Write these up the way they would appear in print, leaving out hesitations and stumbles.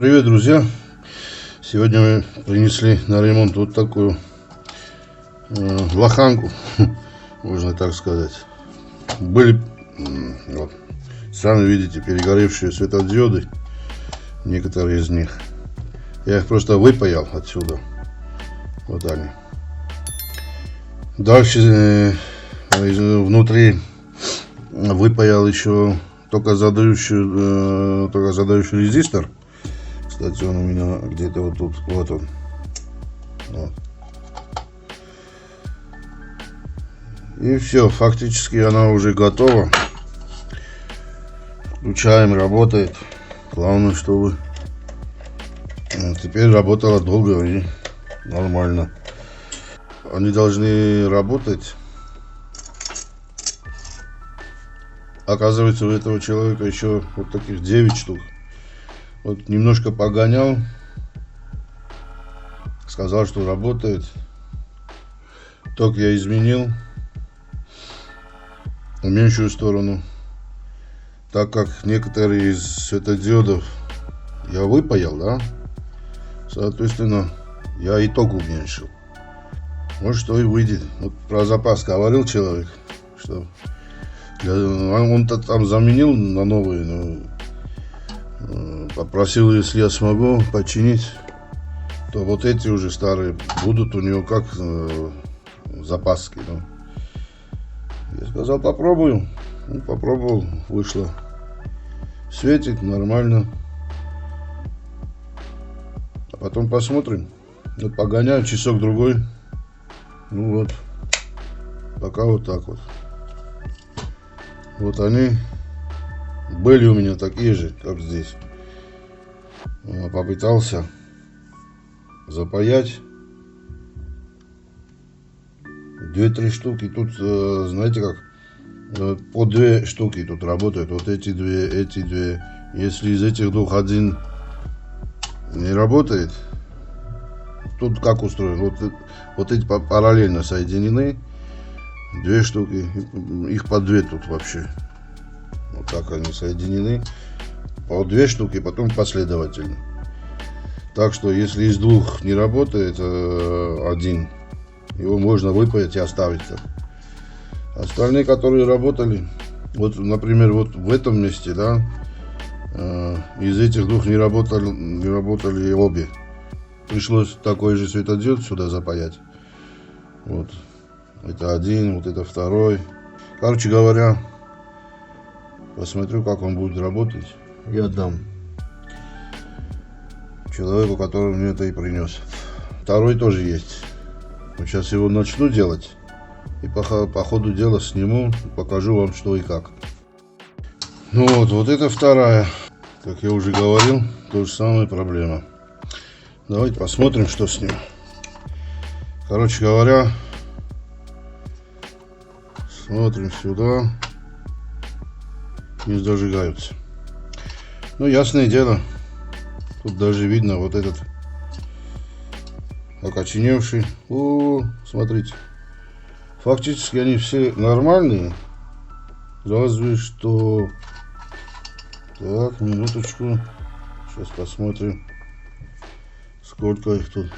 Привет, друзья! Сегодня мы принесли на ремонт вот такую лоханку, можно так сказать. Были, вот, сами видите, перегоревшие светодиоды, некоторые из них. Я их просто выпаял отсюда. Вот они. Дальше внутри выпаял еще только задающий резистор. Кстати, он у меня где-то вот тут, вот он. Вот. И все, фактически она уже готова. Включаем, работает. Главное, чтобы теперь работала долго и нормально. Они должны работать. Оказывается, у этого человека еще вот таких 9 штук. Вот немножко погонял, сказал, что работает. Ток я изменил в меньшую сторону, так как некоторые из светодиодов я выпаял, да, соответственно, я и ток уменьшил. Вот что и выйдет. Вот про запас говорил человек, что он-то там заменил на новые, но попросил, если я смогу починить, то вот эти уже старые будут у него как запаски. Ну. Я сказал, попробую. Ну, попробовал, вышло. Светит нормально. А потом посмотрим. Вот погоняю часок-другой. Ну вот. Пока вот так вот. Вот они были у меня такие же, как здесь. Попытался запаять 2-3 штуки. Тут, знаете как, по 2 штуки тут работают. Вот эти две. Если из этих двух один не работает, тут как устроено? Вот эти параллельно соединены. 2 штуки. Их по 2 тут вообще. Вот так они соединены. По 2 штуки, потом последовательно. Так что, если из двух не работает один, его можно выпаять и оставить так. Остальные, которые работали, вот, например, вот в этом месте, да, из этих двух не работали обе. Пришлось такой же светодиод сюда запаять. Вот. Это один, вот это второй. Короче говоря, посмотрю, как он будет работать. И отдам человеку, который мне это и принес. Второй тоже есть. Сейчас его начну делать. И по ходу дела сниму. Покажу вам, что и как. Ну вот это вторая. Как я уже говорил, то же самая проблема. Давайте посмотрим, что с ним. Короче говоря, смотрим сюда. Не зажигаются. Ну, ясное дело. Тут даже видно вот этот окоченевший. О, смотрите. Фактически они все нормальные. Разве что... Так, минуточку. Сейчас посмотрим, сколько их тут.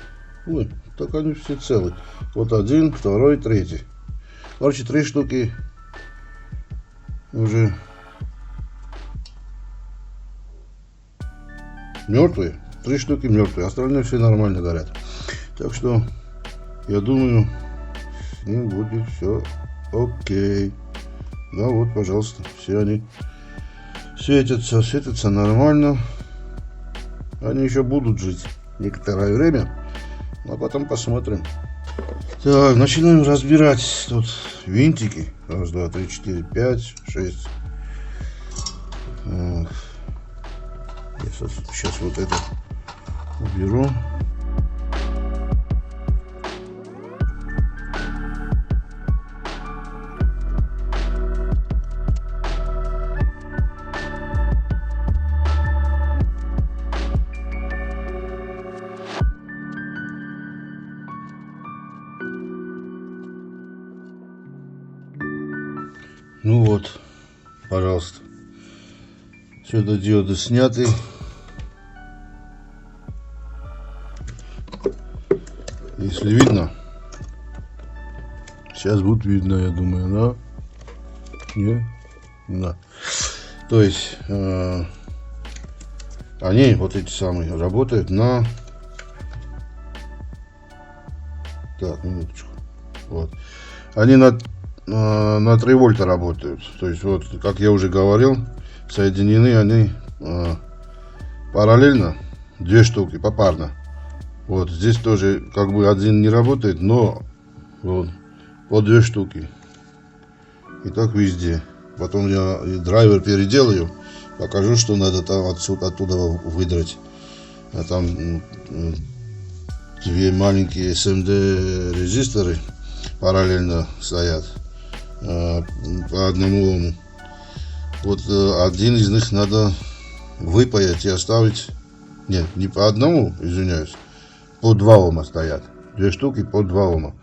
Ой, так они все целы. Вот один, второй, третий. Короче, 3 штуки уже мертвые. 3 штуки мертвые. Остальные все нормально горят. Так что, я думаю, с ним будет все окей. Да, вот, пожалуйста, все они светятся нормально. Они еще будут жить некоторое время, а потом посмотрим. Так, начинаем разбирать тут винтики. Раз, два, три, четыре, 5, 6. Я сейчас вот это уберу. Ну вот, пожалуйста. Светодиоды сняты. Если видно. Сейчас будет видно, я думаю, да? Нет? Да. То есть они, вот эти самые, работают на... Так, минуточку. Вот. Они на 3 вольта работают. То есть, вот, как я уже говорил, соединены они параллельно, 2 штуки, попарно. Вот здесь тоже как бы один не работает, но вот по 2 штуки. И так везде. Потом я драйвер переделаю, покажу, что надо там оттуда выдрать. А там 2 маленькие SMD резисторы параллельно стоят по одному ому. Вот один из них надо выпаять и оставить. Нет, не по одному, извиняюсь, по 2 ома стоят. 2 штуки по 2 ома.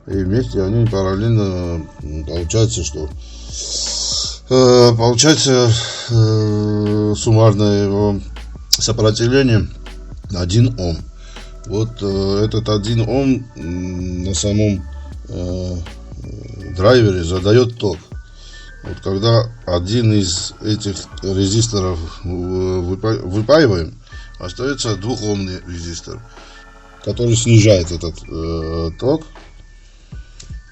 И вместе они параллельно, получается, что суммарное его сопротивление 1 Ом. Вот этот 1 Ом на самом драйвере задает ток. Вот когда один из этих резисторов выпаиваем, остается 2-омный резистор, который снижает этот ток.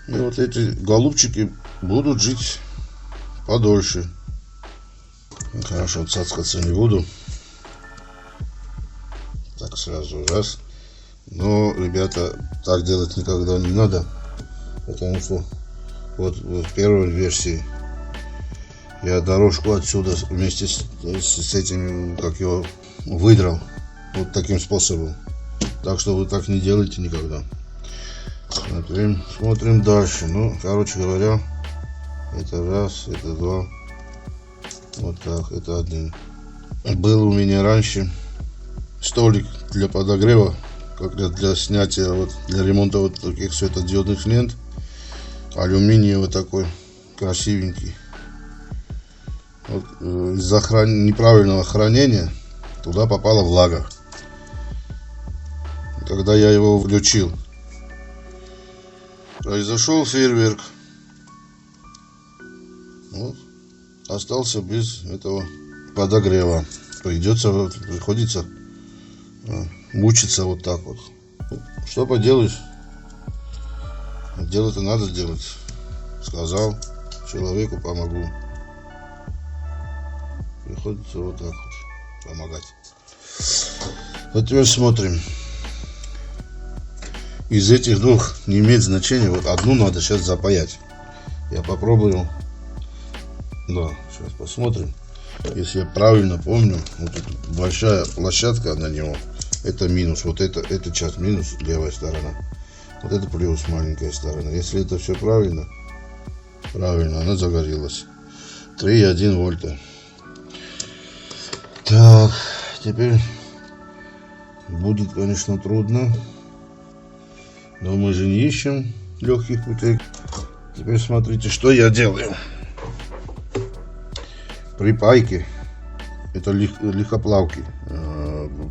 И вот эти голубчики будут жить подольше. Хорошо, цацкаться не буду. Так, сразу раз. Но, ребята, так делать никогда не надо. Потому что вот в первой версии я дорожку отсюда вместе с этим, как его, выдрал. Вот таким способом. Так что вы так не делайте никогда. Смотрим дальше. Ну, короче говоря, это раз, это 2. Вот так, это 1. Был у меня раньше столик для подогрева, как для снятия, вот, для ремонта вот таких светодиодных лент. Алюминиевый такой, красивенький. Вот, из-за неправильного хранения туда попала влага. Когда я его включил, произошел фейерверк. Вот. Остался без этого подогрева. Приходится мучиться вот так вот. Что поделаешь? Дело-то надо сделать. Сказал человеку, помогу. Приходится вот так вот помогать. Вот теперь смотрим. Из этих 2 не имеет значения. Вот одну надо сейчас запаять. Я попробую. Да, сейчас посмотрим. Если я правильно помню, вот эта большая площадка на него, это минус. Вот эта часть минус, левая сторона. Вот это плюс, маленькая сторона. Если это все правильно, она загорелась. 3,1 вольта. Так, теперь будет, конечно, трудно. Но мы же не ищем легких путей. Теперь смотрите, что я делаю. Припайки. Это легкоплавки.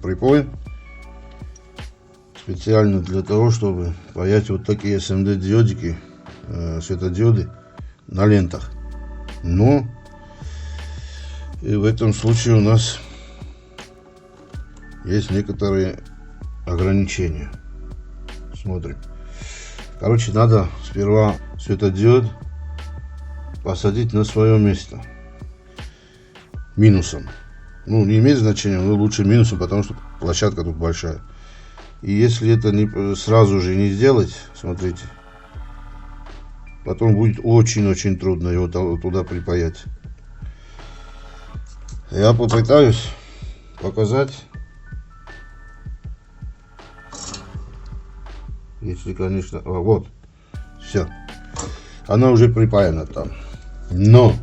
Припой. Специально для того, чтобы паять вот такие SMD диодики, светодиоды на лентах. Но и в этом случае у нас есть некоторые ограничения. Смотрим. Короче, надо сперва светодиод посадить на свое место минусом. Ну, не имеет значения, но лучше минусом, потому что площадка тут большая. И если это не сразу же не сделать, смотрите, потом будет очень-очень трудно его туда припаять. Я попытаюсь показать. Если, конечно, вот, все, она уже припаяна там. Но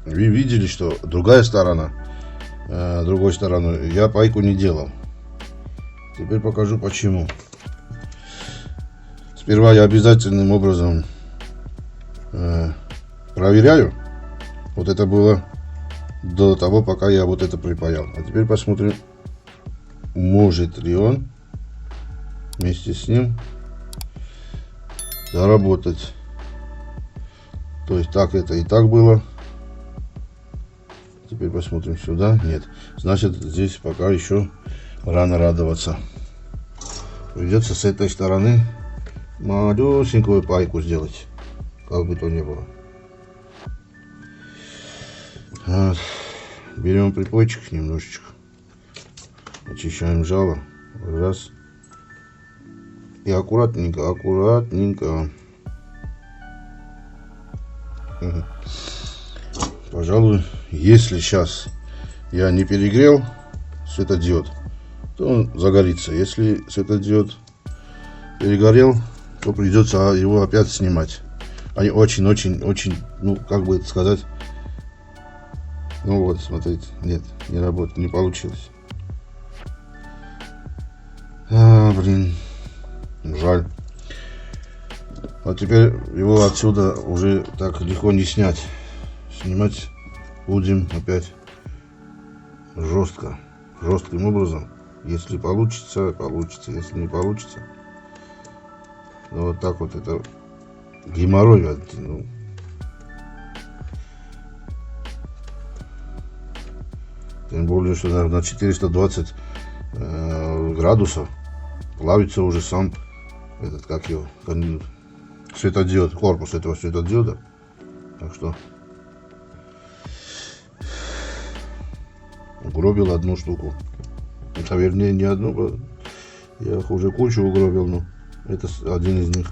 вы видели, что другой стороной я пайку не делал. Теперь покажу почему. Сперва я обязательным образом проверяю. Вот это было до того, пока я вот это припаял. А теперь посмотрим, может ли он вместе с ним заработать. То есть так это и так было. Теперь посмотрим сюда. Нет. Значит, здесь пока еще рано радоваться. Придется с этой стороны малюсенькую пайку сделать. Как бы то ни было. Вот. Берем припойчик немножечко. Очищаем жало. Раз. И аккуратненько, аккуратненько. Пожалуй, если сейчас я не перегрел светодиод, то он загорится. Если светодиод перегорел, то придется его опять снимать. Они очень, ну, как бы это сказать. Ну вот, смотрите, нет, не работает, не получилось. Блин, жаль. А теперь его отсюда уже так легко не снять. Снимать будем опять жестким образом. Если получится, получится. Если не получится, ну, вот так вот это геморрой. Ну. Тем более, что на 420 градусов плавится уже сам этот, как его, светодиод, корпус этого светодиода. Так что угробил одну штуку. Это, вернее, не одну, я уже кучу угробил, но это один из них.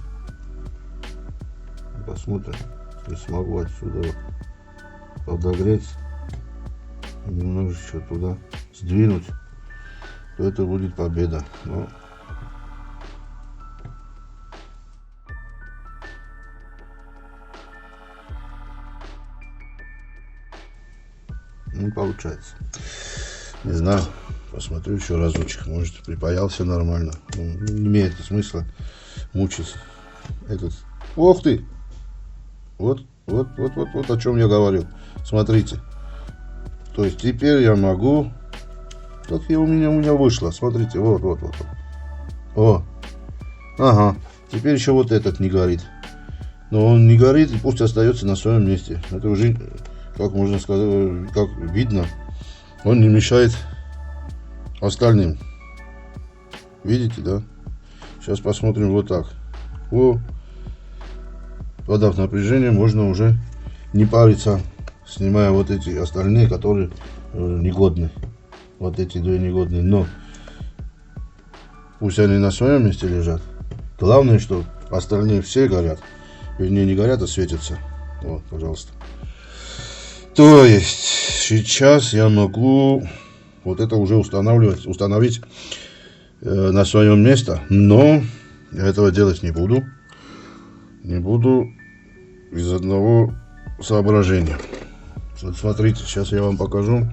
Посмотрим, если смогу отсюда подогреть, немножечко туда сдвинуть, то это будет победа. Но не получается. Не знаю, посмотрю еще разочек, может припаялся нормально. Ну, не имеет смысла мучиться. Этот. Ох ты! Вот о чем я говорил. Смотрите. То есть теперь я могу. Как у меня вышло. Смотрите, вот. О. Ага. Теперь еще вот этот не горит. Но он не горит, и пусть остается на своем месте. Это уже, как можно сказать, как видно, он не мешает остальным. Видите, да? Сейчас посмотрим вот так. О. Подав напряжение, можно уже не париться, снимая вот эти остальные, которые негодны. Вот эти две негодные. Но пусть они на своем месте лежат. Главное, что остальные все горят. Вернее, не горят, а светятся. Вот, пожалуйста. То есть сейчас я могу вот это уже установить на свое место. Но я этого делать не буду. Не буду из одного соображения. Вот смотрите, сейчас я вам покажу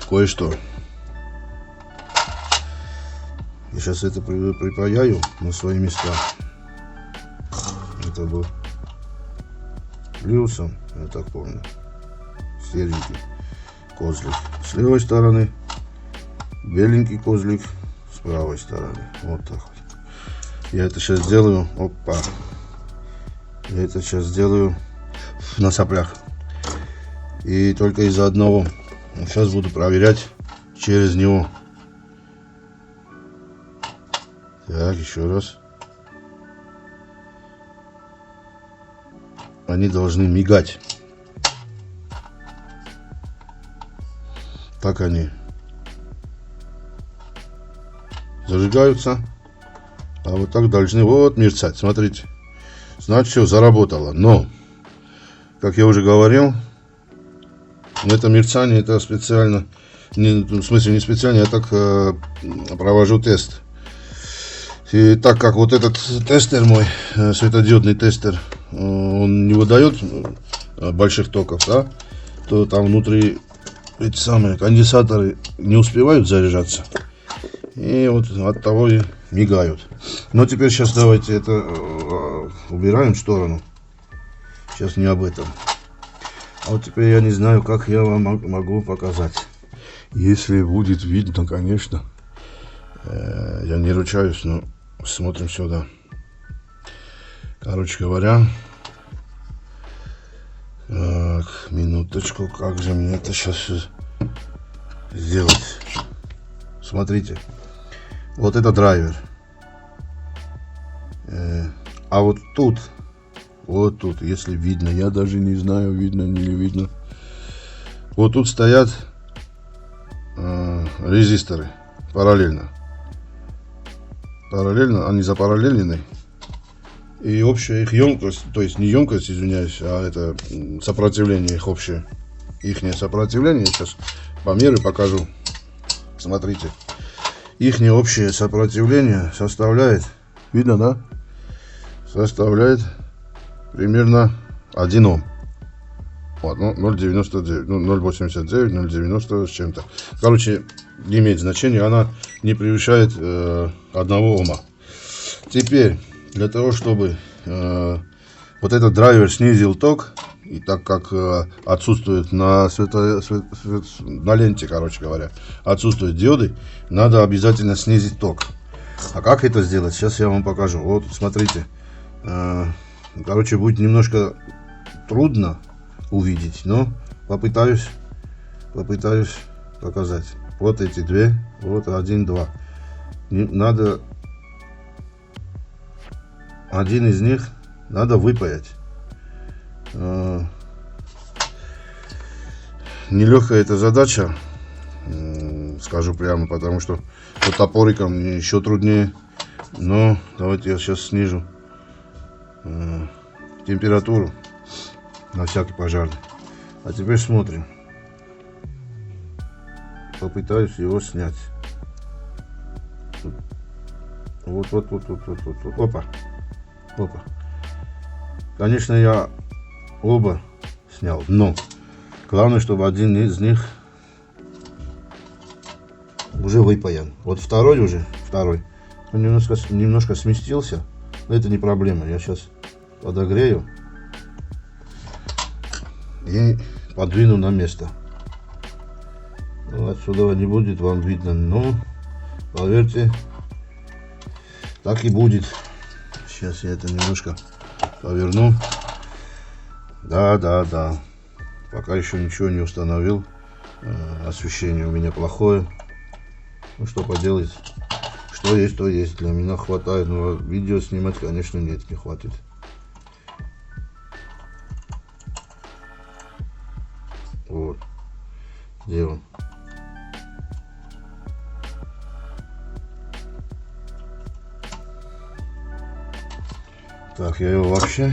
кое-что. Я сейчас это припаяю на свои места. Это был плюсом, я так помню. Серенький козлик с левой стороны, беленький козлик с правой стороны. Вот так вот. Я это сейчас сделаю. Опа. Я это сейчас сделаю на соплях. И только из-за одного. Сейчас буду проверять через него. Так, еще раз. Они должны мигать. Так они зажигаются. А вот так должны вот мерцать. Смотрите. Значит, все заработало. Но, как я уже говорил, это мерцание, это специально, в смысле не специально, я так провожу тест. И так как вот этот тестер мой, светодиодный тестер, он не выдает больших токов, да, то там внутри эти самые конденсаторы не успевают заряжаться. И вот от того и мигают. Но теперь сейчас давайте это убираем в сторону. Сейчас не об этом. А вот теперь я не знаю, как я вам могу показать. Если будет видно, конечно. Я не ручаюсь, но смотрим сюда. Короче говоря, так, минуточку, как же мне это сейчас все сделать? Смотрите, вот это драйвер. А вот тут, если видно, я даже не знаю, видно или видно. Вот тут стоят резисторы параллельно. Параллельно, они запараллелены. И общая их емкость, то есть не емкость, извиняюсь, а это сопротивление их общее. Ихнее сопротивление, сейчас померю, покажу. Смотрите. Ихнее общее сопротивление составляет, видно, да? Составляет примерно 1 Ом. Вот, ну, 0,99, ну, 0,89, 0,90 с чем-то. Короче, не имеет значения, она не превышает 1 Ома. Теперь, для того, чтобы вот этот драйвер снизил ток, и так как отсутствует на ленте, короче говоря, отсутствуют диоды, надо обязательно снизить ток. А как это сделать, сейчас я вам покажу. Вот, смотрите. Короче, будет немножко трудно увидеть, но попытаюсь показать. Вот эти две, вот 1, 2. Надо один из них надо выпаять. Нелегкая эта задача, скажу прямо, потому что вот топориком мне еще труднее. Но давайте я сейчас снижу температуру на всякий пожарный. А теперь смотрим. Попытаюсь его снять. Вот. Опа. Конечно, я оба снял, но главное, чтобы один из них уже выпаян. Вот второй, он немножко сместился, но это не проблема. Я сейчас подогрею и подвину на место. Ну, отсюда не будет вам видно, но поверьте, так и будет. Сейчас я это немножко поверну. Да. Пока еще ничего не установил. Освещение у меня плохое. Ну что поделать. Что есть, то есть. Для меня хватает. Но видео снимать, конечно, нет, не хватит. Вот. Где он? Так, я его вообще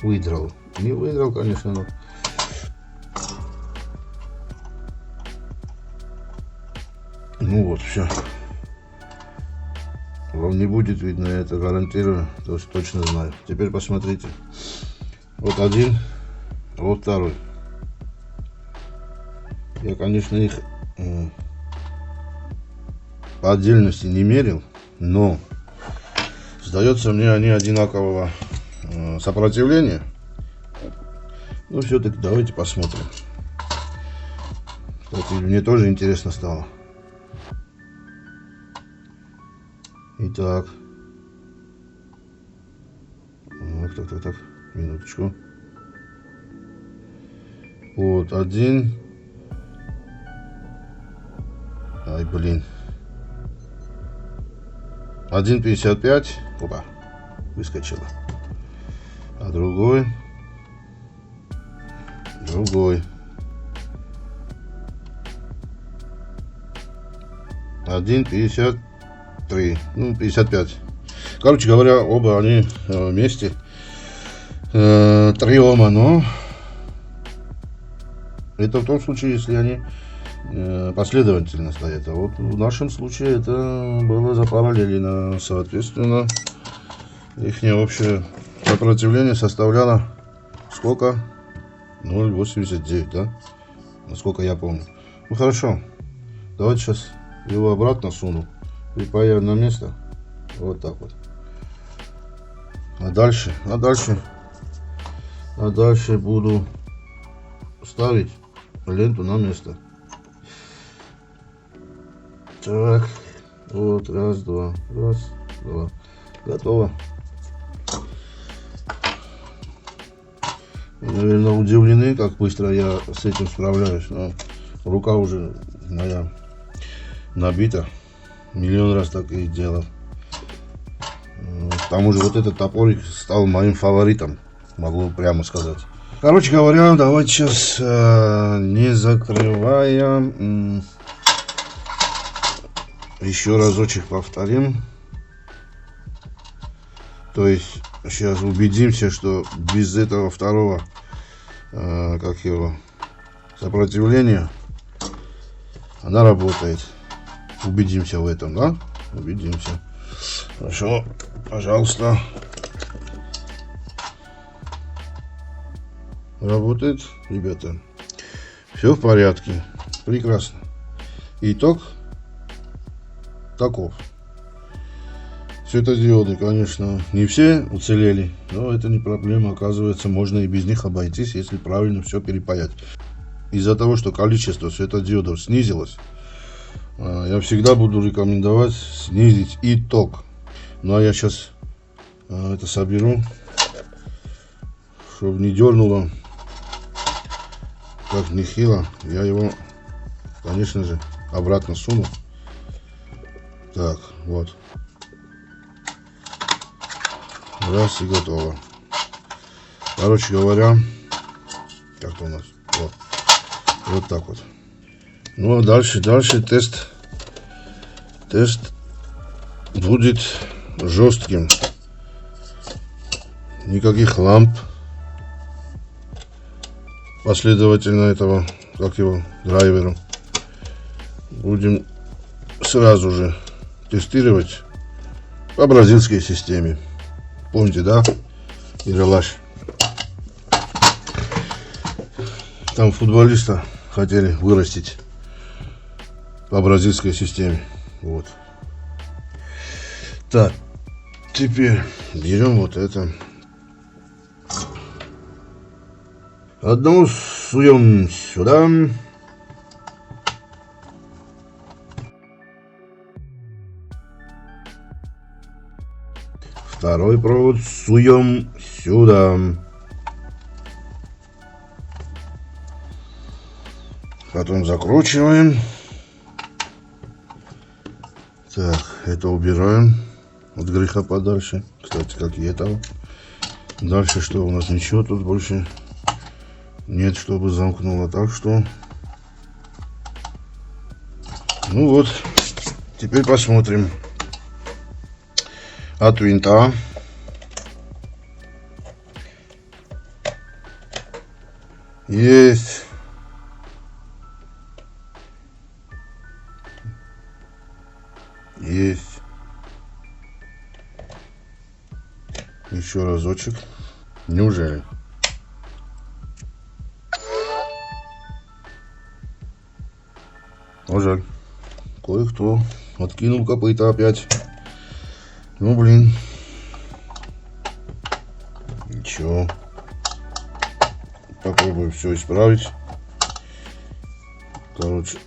выдрал. Не выдрал, конечно, но... Ну вот, все. Вам не будет видно, я это гарантирую, то есть точно знаю. Теперь посмотрите. Вот один, а вот второй. Я, конечно, их по отдельности не мерил, но сдается мне, они одинакового сопротивления. Ну, все-таки давайте посмотрим. Кстати, мне тоже интересно стало. Итак. Так. Минуточку. Вот, один. Ай, блин. 1,55. Опа. Выскочила. А другой. 1,53. Ну, 55. Короче говоря, оба они вместе. 3 Ома, но это в том случае, если они последовательно стоят. А вот в нашем случае это было запараллелено. Соответственно, их общее сопротивление составляло сколько? 0,89, да? Насколько я помню. Ну хорошо. Давайте сейчас его обратно суну. Припаяю на место. Вот так вот. А дальше буду ставить ленту на место. Так. Вот, раз, два. Готово. наверное, удивлены, как быстро я с этим справляюсь. Но рука уже моя набита. Миллион раз так и делал. К тому же вот этот топорик стал моим фаворитом, могу прямо сказать. Короче говоря, давайте сейчас, не закрывая, еще разочек повторим. То есть сейчас убедимся, что без этого второго, как его, сопротивления она работает. Убедимся в этом, да? Убедимся. Хорошо, пожалуйста. Работает, ребята. Все в порядке. Прекрасно. Итог таков. Светодиоды, конечно, не все уцелели, но это не проблема. Оказывается, можно и без них обойтись, если правильно все перепаять. Из-за того, что количество светодиодов снизилось, я всегда буду рекомендовать снизить и ток. Ну а я сейчас это соберу, чтобы не дернуло как нехило. Я его, конечно же, обратно суну. Так, вот. Раз, и готово. Короче говоря, как-то у нас вот так вот. Ну а дальше тест будет жестким. Никаких ламп последовательно этого, как его, драйвера. Будем сразу же тестировать по бразильской системе. Помните, да? Ералаш. Там футболиста хотели вырастить по бразильской системе. Вот. Так, теперь берем вот это. Одну суем сюда. Второй провод суем сюда. Потом закручиваем. Так, это убираем от греха подальше. Кстати, как и этого. Дальше что у нас? Ничего тут больше нет, чтобы замкнуло. Так что, ну вот, теперь посмотрим. От винта есть. Есть. Еще разочек. Неужели? Ну, жаль. Кое-кто откинул копыта опять. Ну, блин. Ничего. Попробую все исправить. Короче.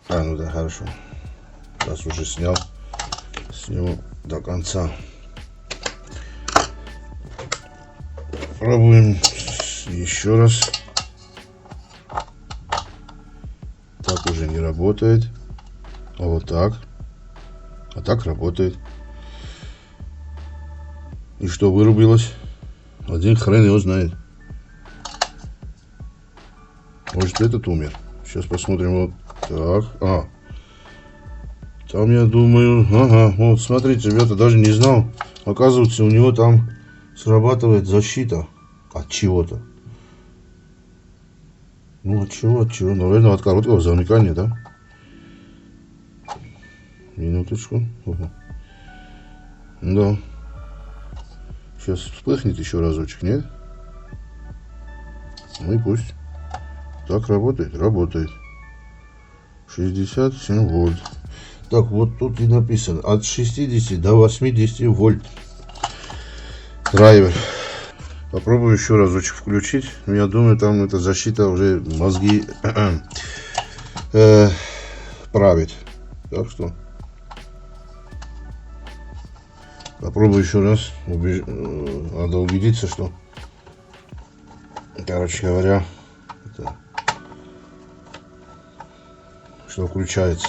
Ну да, хорошо. Раз уже снял. Сниму до конца. Пробуем еще раз. Так уже не работает. А вот так. А так работает. И что вырубилось? Один хрен его знает. Может, этот умер. Сейчас посмотрим. Вот так. Там, я думаю... Ага, вот, смотрите, ребята, даже не знал. Оказывается, у него там срабатывает защита от чего-то. Ну, от чего? Наверное, от короткого замыкания, да? Минуточку. Ага. Да. Сейчас вспыхнет еще разочек, нет? Ну и пусть. Так работает? Работает. 67 вольт. Так, вот тут и написано. От 60 до 80 вольт. Драйвер. Попробую еще разочек включить. Я думаю, там эта защита уже мозги правит. Так что попробую еще раз. Надо убедиться, что Короче говоря, это, что включается.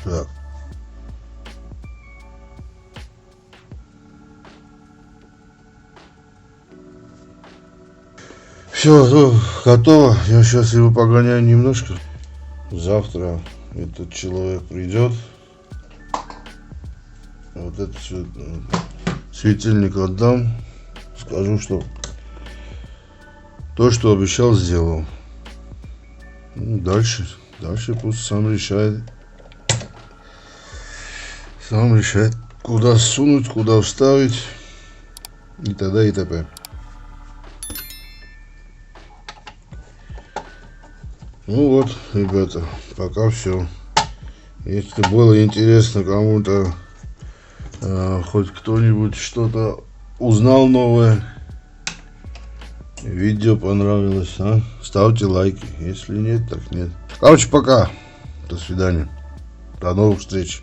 Так. Все, ну, готово. Я сейчас его погоняю немножко. Завтра этот человек придет. Вот этот светильник отдам. Скажу, что то, что обещал, сделал. Ну, дальше пусть сам решает. Сам решает, куда сунуть, куда вставить. И т.д. и т.п. Ну вот, ребята, пока все. Если было интересно кому-то, хоть кто-нибудь что-то узнал новое, видео понравилось, ставьте лайки. Если нет, так нет. Короче, пока. До свидания. До новых встреч.